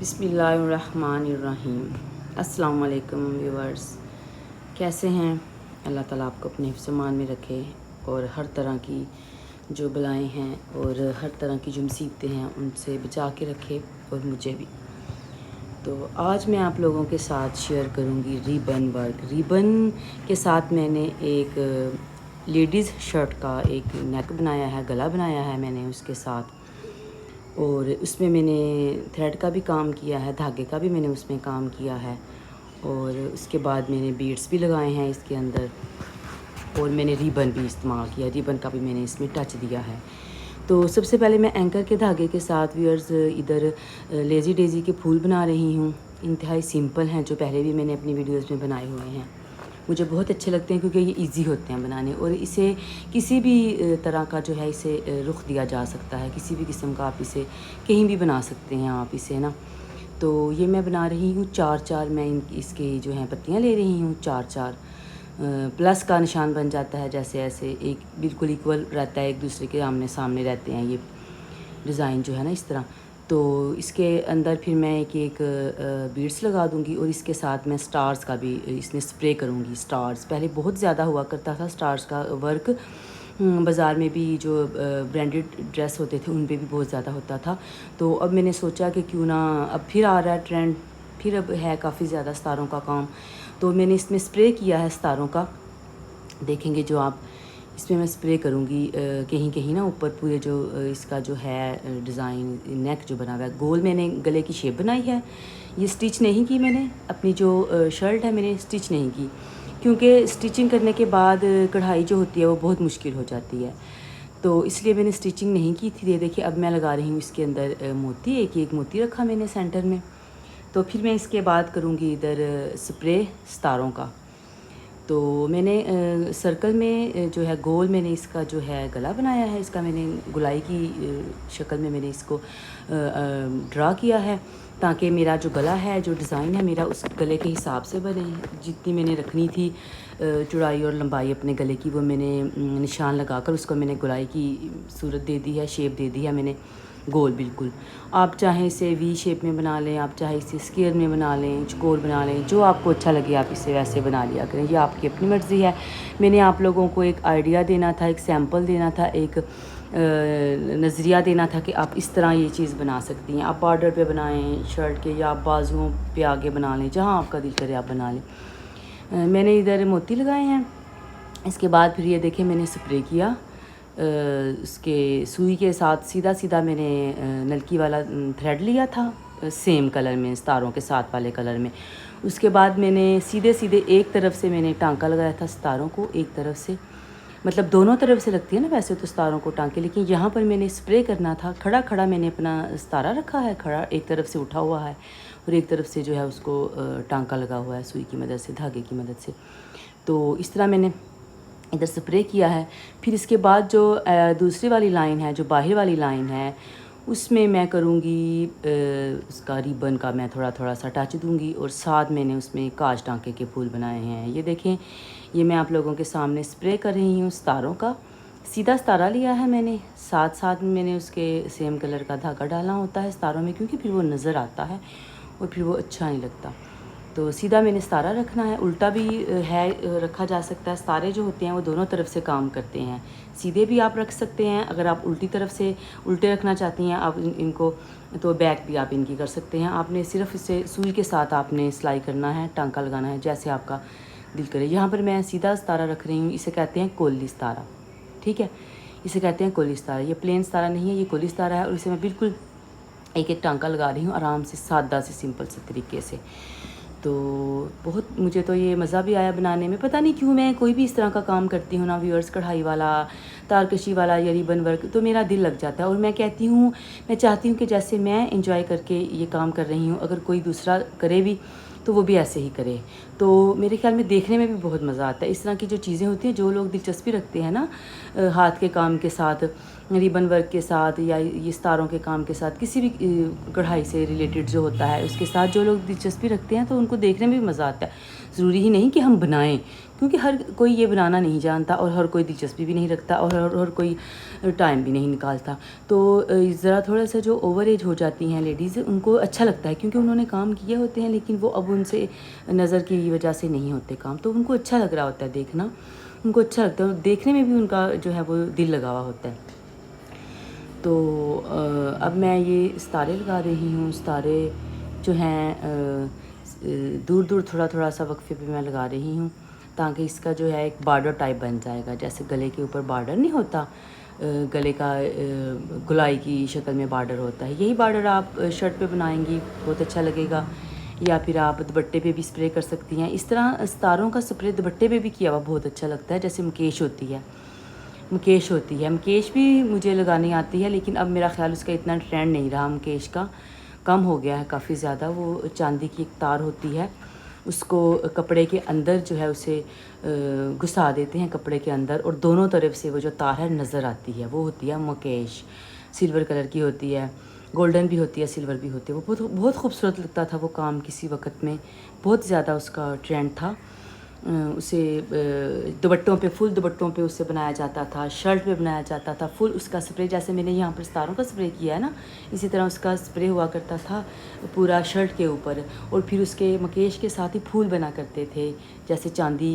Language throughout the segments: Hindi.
बिस्मिल्लाहिर्रहमानिर्रहीम। अस्सलाम वालेकुम व्यूअर्स, कैसे हैं? अल्लाह ताला आपको अपने हिफ्ज़-ए-मान में रखे और हर तरह की जो बलाएं हैं और हर तरह की जो मुसीबतें हैं उनसे बचा के रखे और मुझे भी। तो आज मैं आप लोगों के साथ शेयर करूंगी रिबन वर्क। रिबन के साथ मैंने एक लेडीज़ शर्ट का एक नेक बनाया है, गला बनाया है मैंने उसके साथ, और उसमें मैंने थ्रेड का भी काम किया है, धागे का भी मैंने उसमें काम किया है, और उसके बाद मैंने बीड्स भी लगाए हैं इसके अंदर, और मैंने रिबन भी इस्तेमाल किया, रिबन का भी मैंने इसमें टच दिया है। तो सबसे पहले मैं एंकर के धागे के साथ व्यूअर्स इधर लेज़ी डेज़ी के फूल बना रही हूँ। इंतहाई सिंपल हैं, जो पहले भी मैंने अपनी वीडियोज़ में बनाए हुए हैं। मुझे बहुत अच्छे लगते हैं क्योंकि ये इजी होते हैं बनाने, और इसे किसी भी तरह का जो है इसे रुख दिया जा सकता है, किसी भी किस्म का आप इसे कहीं भी बना सकते हैं आप इसे ना। तो ये मैं बना रही हूँ चार मैं इसके जो हैं पत्तियाँ ले रही हूँ, चार प्लस का निशान बन जाता है, जैसे ऐसे एक बिल्कुल इक्वल रहता है, एक दूसरे के आमने सामने रहते हैं ये डिज़ाइन जो है ना, इस तरह। तो इसके अंदर फिर मैं एक बीड्स लगा दूंगी, और इसके साथ मैं स्टार्स का भी इसमें स्प्रे करूंगी। स्टार्स पहले बहुत ज़्यादा हुआ करता था, स्टार्स का वर्क बाज़ार में भी जो ब्रांडेड ड्रेस होते थे उन पे भी बहुत ज़्यादा होता था। तो अब मैंने सोचा कि क्यों ना, अब फिर आ रहा है ट्रेंड, फिर अब है काफ़ी ज़्यादा सितारों का काम, तो मैंने इसमें स्प्रे किया है सितारों का। देखेंगे जो आप, इसमें मैं स्प्रे करूँगी कहीं कहीं ना ऊपर पूरे जो इसका जो है डिज़ाइन नेक जो बना हुआ है, गोल मैंने गले की शेप बनाई है। ये स्टिच नहीं की मैंने, अपनी जो शर्ट है मैंने स्टिच नहीं की, क्योंकि स्टिचिंग करने के बाद कढ़ाई जो होती है वो बहुत मुश्किल हो जाती है, तो इसलिए मैंने स्टिचिंग नहीं की थी। ये देखिए अब मैं लगा रही हूँ इसके अंदर मोती, एक एक मोती रखा मैंने सेंटर में। तो फिर मैं इसके बाद करूँगी इधर स्प्रे सितारों का। तो मैंने सर्कल में जो है गोल मैंने इसका जो है गला बनाया है, इसका मैंने गुलाई की शक्ल में मैंने इसको ड्रा किया है, ताकि मेरा जो गला है, जो डिज़ाइन है मेरा, उस गले के हिसाब से बने। जितनी मैंने रखनी थी चौड़ाई और लंबाई अपने गले की, वो मैंने निशान लगाकर उसको मैंने गुलाई की सूरत दे दी है, शेप दे दी है मैंने गोल बिल्कुल। आप चाहें इसे वी शेप में बना लें, आप चाहे इसे स्क्वायर में बना लें, चौकोर बना लें, जो आपको अच्छा लगे आप इसे वैसे बना लिया करें, ये आपकी अपनी मर्ज़ी है। मैंने आप लोगों को एक आइडिया देना था, एक सैम्पल देना था, एक नज़रिया देना था कि आप इस तरह ये चीज़ बना सकती हैं। आप बॉर्डर पे बनाएं शर्ट के, या आप बाजुओं पे आगे बना लें, जहाँ आपका दिल करे आप बना लें। मैंने इधर मोती लगाए हैं। इसके बाद फिर ये देखें मैंने स्प्रे किया उसके सुई के साथ, सीधा सीधा मैंने नलकी वाला थ्रेड लिया था सेम कलर में, सितारों के साथ वाले कलर में। उसके बाद मैंने सीधे सीधे एक तरफ से मैंने टांका लगाया था सितारों को, एक तरफ से, मतलब दोनों तरफ से लगती है ना वैसे तो सितारों को टांके, लेकिन यहाँ पर मैंने स्प्रे करना था। खड़ा खड़ा मैंने अपना सितारा रखा है, खड़ा एक तरफ से उठा हुआ है, और एक तरफ से जो है उसको टांका लगा हुआ है सुई की मदद से, धागे की मदद से। तो इस तरह मैंने इधर स्प्रे किया है। फिर इसके बाद जो दूसरी वाली लाइन है, जो बाहर वाली लाइन है, उसमें मैं करूँगी उसका रिबन का मैं थोड़ा थोड़ा सा टच दूँगी, और साथ मैंने उसमें काज टांके के फूल बनाए हैं। ये देखें, ये मैं आप लोगों के सामने स्प्रे कर रही हूँ सितारों का। सीधा सितारा लिया है मैंने, साथ साथ में मैंने उसके सेम कलर का धागा डालना होता है सितारों में, क्योंकि फिर वो नज़र आता है और फिर वो अच्छा नहीं लगता। तो सीधा मैंने सितारा रखना है, उल्टा भी है रखा जा सकता है। सितारे जो होते हैं वो दोनों तरफ से काम करते हैं, सीधे भी आप रख सकते हैं, अगर आप उल्टी तरफ से उल्टे रखना चाहती हैं आप इनको, तो बैक भी आप इनकी कर सकते हैं। आपने सिर्फ इसे सुई के साथ आपने सिलाई करना है, टांका लगाना है, जैसे आपका दिल करे। यहाँ पर मैं सीधा सितारा रख रही हूँ, इसे कहते हैं कोली सितारा, ठीक है, इसे कहते हैं कोली सितारा। ये प्लेन सितारा नहीं है, ये कोली सितारा है, और इसे मैं बिल्कुल एक एक टांका लगा रही हूँ आराम से, सादा से सिंपल से तरीके से। तो बहुत मुझे तो ये मज़ा भी आया बनाने में। पता नहीं क्यों मैं कोई भी इस तरह का काम करती हूँ ना व्यूअर्स, कढ़ाई वाला, तारकशी वाला या रिबन वर्क, तो मेरा दिल लग जाता है, और मैं कहती हूँ, मैं चाहती हूँ कि जैसे मैं इंजॉय करके ये काम कर रही हूँ, अगर कोई दूसरा करे भी तो वो भी ऐसे ही करे। तो मेरे ख्याल में देखने में भी बहुत मज़ा आता है। इस तरह की जो चीज़ें होती हैं, जो लोग दिलचस्पी रखते हैं ना हाथ के काम के साथ, रिबन वर्क के साथ या ये सितारों के काम के साथ, किसी भी कढ़ाई से रिलेटेड जो होता है उसके साथ जो लोग दिलचस्पी रखते हैं, तो उनको देखने में भी मज़ा आता है। ज़रूरी ही नहीं कि हम बनाएं, क्योंकि हर कोई ये बनाना नहीं जानता और हर कोई दिलचस्पी भी नहीं रखता और हर कोई टाइम भी नहीं निकालता। तो ज़रा थोड़ा सा जो ओवर एज हो जाती हैं लेडीज़, उनको अच्छा लगता है क्योंकि उन्होंने काम किए होते हैं, लेकिन वो अब उनसे नज़र की वजह से नहीं होते काम, तो उनको अच्छा लग रहा होता है देखना, उनको अच्छा लगता है और देखने में भी उनका जो है वो दिल लगा हुआ होता है। तो अब मैं ये सितारे लगा रही हूँ। सितारे जो हैं दूर दूर थोड़ा थोड़ा सा वक्फे पे मैं लगा रही हूँ, ताकि इसका जो है एक बॉर्डर टाइप बन जाएगा। जैसे गले के ऊपर बॉर्डर नहीं होता, गले का गुलाई की शक्ल में बॉर्डर होता है, यही बॉर्डर आप शर्ट पे बनाएंगी, बहुत अच्छा लगेगा। या फिर आप दुपट्टे पे भी स्प्रे कर सकती हैं। इस तरह सितारों का स्प्रे दुपट्टे पे भी किया हुआ बहुत अच्छा लगता है। जैसे मुकेश होती है, मुकेश भी मुझे लगानी आती है, लेकिन अब मेरा ख़्याल उसका इतना ट्रेंड नहीं रहा, मुकेश का कम हो गया है काफ़ी ज़्यादा। वो चांदी की एक तार होती है, उसको कपड़े के अंदर जो है उसे घुसा देते हैं कपड़े के अंदर, और दोनों तरफ से वो जो तार है नज़र आती है, वो होती है मुकेश। सिल्वर कलर की होती है, गोल्डन भी होती है, सिल्वर भी होती है। वो बहुत बहुत खूबसूरत लगता था वो काम, किसी वक्त में बहुत ज़्यादा उसका ट्रेंड था। उसे दुपट्टों पे, फुल दुपट्टों पे उससे बनाया जाता था, शर्ट पे बनाया जाता था फुल उसका स्प्रे। जैसे मैंने यहाँ पर सितारों का स्प्रे किया है ना, इसी तरह उसका स्प्रे हुआ करता था पूरा शर्ट के ऊपर, और फिर उसके मुकेश के साथ ही फूल बना करते थे। जैसे चांदी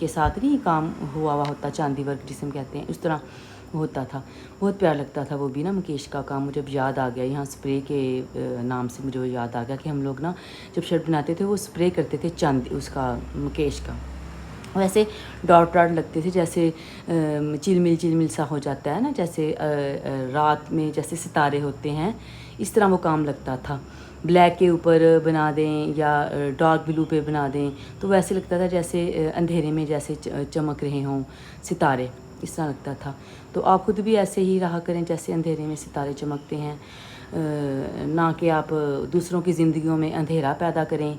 के साथ नहीं काम हुआ हुआ होता, चांदी वर्क जिसे हम कहते हैं, उस तरह होता था। बहुत प्यारा लगता था वो भी ना, मुकेश का काम। मुझे अब याद आ गया, यहाँ स्प्रे के नाम से मुझे याद आ गया कि हम लोग ना जब शर्ट बनाते थे वो स्प्रे करते थे चांदी उसका, मुकेश का। वैसे डॉट डॉट लगते थे, जैसे चिलमिल सा हो जाता है ना, जैसे रात में जैसे सितारे होते हैं, इस तरह वो काम लगता था। ब्लैक के ऊपर बना दें या डार्क ब्लू पे बना दें, तो वैसे लगता था जैसे अंधेरे में जैसे चमक रहे हों सितारे, इस तरह लगता था। तो आप खुद भी ऐसे ही रहा करें जैसे अंधेरे में सितारे चमकते हैं, ना कि आप दूसरों की ज़िंदगियों में अंधेरा पैदा करें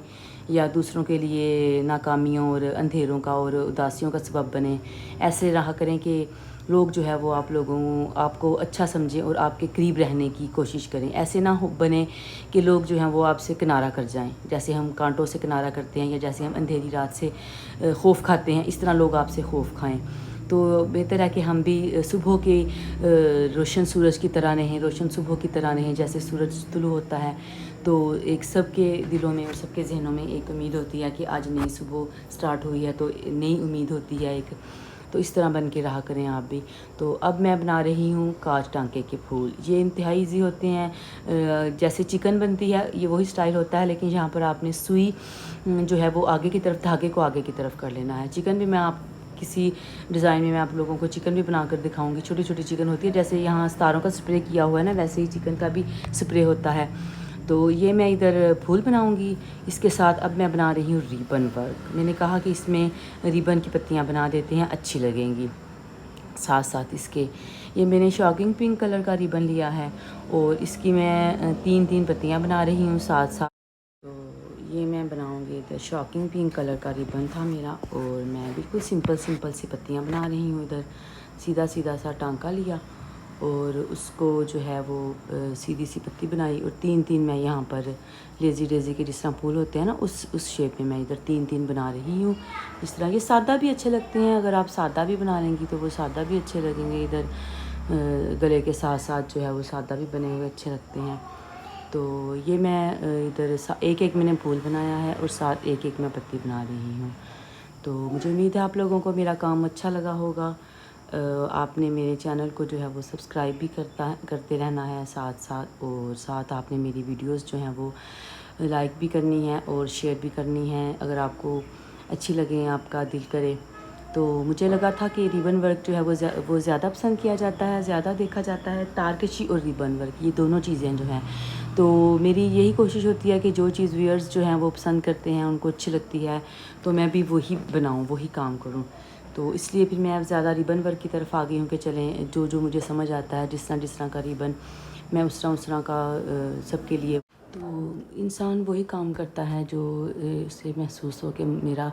या दूसरों के लिए नाकामियों और अंधेरों का और उदासियों का सबब बने। ऐसे रहा करें कि लोग जो है वो आपको अच्छा समझें और आपके करीब रहने की कोशिश करें। ऐसे ना हो बने कि लोग जो हैं वो आपसे किनारा कर जाएं, जैसे हम कांटों से किनारा करते हैं या जैसे हम अंधेरी रात से खौफ खाते हैं, इस तरह लोग आपसे खौफ खाएं। तो बेहतर है कि हम भी सुबह के रोशन सूरज की तरह रहें, रोशन सुबह की तरह रहें। जैसे सूरज तुलू होता है तो एक सबके दिलों में और सबके जहनों में एक उम्मीद होती है कि आज नई सुबह स्टार्ट हुई है, तो नई उम्मीद होती है एक। तो इस तरह बन के रहा करें आप भी। तो अब मैं बना रही हूँ कांच टांके के फूल। ये इंतहाई ईजी होते हैं, जैसे चिकन बनती है ये वही स्टाइल होता है, लेकिन यहाँ पर आपने सुई जो है वो आगे की तरफ, धागे को आगे की तरफ कर लेना है। चिकन भी मैं आप किसी डिज़ाइन में मैं आप लोगों को चिकन भी बना कर दिखाऊंगी। छोटी छोटी चिकन होती है, जैसे यहाँ सितारों का स्प्रे किया हुआ है ना, वैसे ही चिकन का भी स्प्रे होता है। तो ये मैं इधर फूल बनाऊंगी। इसके साथ अब मैं बना रही हूँ रिबन वर्क। मैंने कहा कि इसमें रिबन की पत्तियाँ बना देते हैं, अच्छी लगेंगी। साथ साथ इसके ये मैंने शॉकिंग पिंक कलर का रिबन लिया है और इसकी मैं 3-3 पत्तियाँ बना रही हूँ साथ साथ। तो ये मैं बनाऊंगी, इधर शॉकिंग पिंक कलर का रिबन था मेरा और मैं बिल्कुल सिंपल सी पत्तियाँ बना रही हूँ। इधर सीधा सीधा सा टांका लिया और उसको जो है वो सीधी सी पत्ती बनाई और 3-3 मैं यहाँ पर लेज़ी डेज़ी के जिस तरह फूल होते हैं ना, उस शेप में मैं इधर 3-3 बना रही हूँ। इस तरह ये सादा भी अच्छे लगते हैं, अगर आप सादा भी बना लेंगी तो वो सादा भी अच्छे लगेंगे। इधर गले के साथ साथ जो है वो सादा भी बने हुए अच्छे लगते हैं। तो ये मैं इधर एक एक मैंने फूल बनाया है और साथ एक एक मैं पत्ती बना रही हूँ। तो मुझे उम्मीद है आप लोगों को मेरा काम अच्छा लगा होगा। आपने मेरे चैनल को जो है वो सब्सक्राइब भी करते रहना है साथ साथ, और साथ आपने मेरी वीडियोस जो हैं वो लाइक भी करनी है और शेयर भी करनी है अगर आपको अच्छी लगे, आपका दिल करे। तो मुझे लगा था कि रिबन वर्क जो है वो ज़्यादा पसंद किया जाता है, ज़्यादा देखा जाता है। तारकशी और रिबन वर्क ये दोनों चीज़ें जो हैं, तो मेरी यही कोशिश होती है कि जो चीज़ व्यूअर्स जो हैं वो पसंद करते हैं, उनको अच्छी लगती है, तो मैं भी वही बनाऊँ, वही काम करूँ। तो इसलिए फिर मैं अब ज़्यादा रिबन वर्क की तरफ आ गई हूँ कि चलें जो मुझे समझ आता है, जिस तरह का रिबन मैं उस तरह का सबके लिए तो इंसान वही काम करता है जो उसे महसूस हो कि मेरा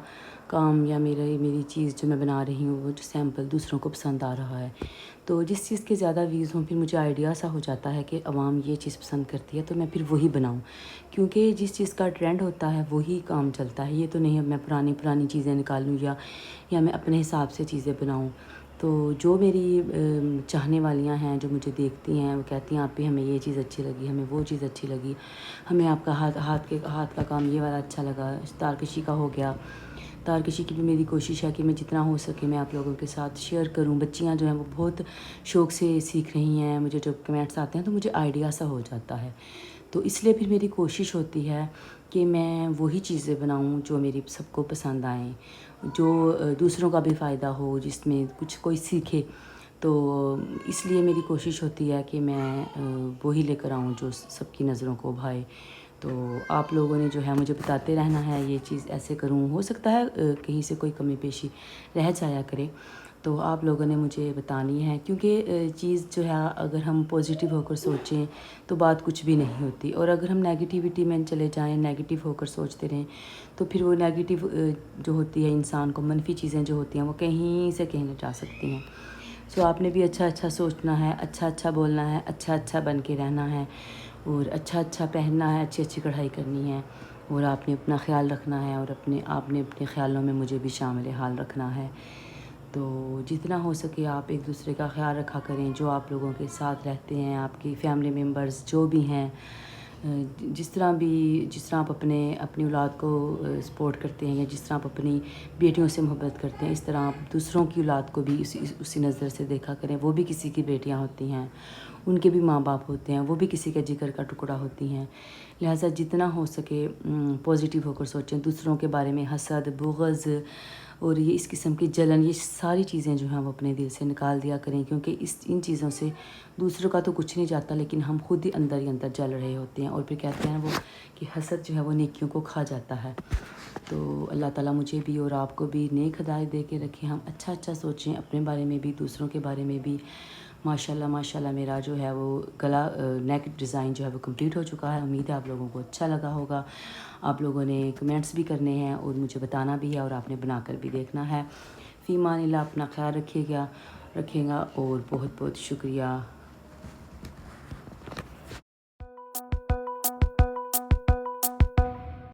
काम या मेरी चीज़ जो मैं बना रही हूँ वो जो सैंपल दूसरों को पसंद आ रहा है। तो जिस चीज़ के ज़्यादा व्यूज़ हों फिर मुझे आइडिया सा हो जाता है कि आवाम ये चीज़ पसंद करती है तो मैं फिर वही बनाऊँ, क्योंकि जिस चीज़ का ट्रेंड होता है वही काम चलता है। ये तो नहीं अब मैं पुरानी चीज़ें निकालूँ या मैं अपने हिसाब से चीज़ें बनाऊँ। तो जो मेरी चाहने वालियाँ हैं जो मुझे देखती हैं वो कहती हैं आप भी हमें ये चीज़ अच्छी लगी, हमें वो चीज़ अच्छी लगी, हमें आपका हाथ का काम ये वाला अच्छा लगा। तारकशी का हो गया, तारकशी की भी मेरी कोशिश है कि मैं जितना हो सके मैं आप लोगों के साथ शेयर करूं। बच्चियां जो हैं वो बहुत शौक़ से सीख रही हैं। मुझे जब कमेंट्स आते हैं तो मुझे आइडिया सा हो जाता है, तो इसलिए फिर मेरी कोशिश होती है कि मैं वही चीज़ें बनाऊं जो मेरी सबको पसंद आएँ, जो दूसरों का भी फ़ायदा हो, जिसमें कुछ कोई सीखे। तो इसलिए मेरी कोशिश होती है कि मैं वही लेकर आऊँ जो सबकी नज़रों को भाए। तो आप लोगों ने जो है मुझे बताते रहना है ये चीज़ ऐसे करूँ, हो सकता है कहीं से कोई कमी पेशी रह जाया करे, तो आप लोगों ने मुझे बतानी है, क्योंकि चीज़ जो है अगर हम पॉजिटिव होकर सोचें तो बात कुछ भी नहीं होती, और अगर हम नेगेटिविटी में चले जाएं, नेगेटिव होकर सोचते रहें, तो फिर वो नेगेटिव जो होती है इंसान को मनफी चीज़ें जो होती हैं वो कहीं से कहीं ले जा सकती हैं। सो आपने भी अच्छा सोचना है, अच्छा बोलना है, अच्छा बन के रहना है, और अच्छा पहनना है, अच्छी कढ़ाई करनी है, और आपने अपना ख्याल रखना है, और आपने अपने ख़्यालों में मुझे भी शामिल हाल रखना है। तो जितना हो सके आप एक दूसरे का ख्याल रखा करें, जो आप लोगों के साथ रहते हैं, आपकी फैमिली मेम्बर्स जो भी हैं, जिस तरह आप अपनी औलाद को सपोर्ट करते हैं, या जिस तरह आप अपनी बेटियों से मोहब्बत करते हैं, इस तरह आप दूसरों की औलाद को भी उसी नज़र से देखा करें। वो भी किसी की बेटियां होती हैं, उनके भी माँ बाप होते हैं, वो भी किसी के जिगर का टुकड़ा होती हैं। लिहाजा जितना हो सके पॉजिटिव होकर सोचें, दूसरों के बारे में हसद, बुग़्ज़ और ये इस किस्म की जलन, ये सारी चीज़ें जो हैं वो अपने दिल से निकाल दिया करें, क्योंकि इन चीज़ों से दूसरों का तो कुछ नहीं जाता, लेकिन हम खुद ही अंदर जल रहे होते हैं। और फिर कहते हैं वो कि हसद जो है वो नेकियों को खा जाता है। तो अल्लाह ताला मुझे भी और आपको भी नेक हिदायत दे के रखें। हम अच्छा सोचें अपने बारे में भी, दूसरों के बारे में भी। माशाल्लाह मेरा जो है वो गला नेक डिज़ाइन जो है वो कंप्लीट हो चुका है। उम्मीद है आप लोगों को अच्छा लगा होगा। आप लोगों ने कमेंट्स भी करने हैं और मुझे बताना भी है, और आपने बनाकर भी देखना है। फ़ी अमानिल्लाह, अपना ख्याल रखिएगा और बहुत शुक्रिया।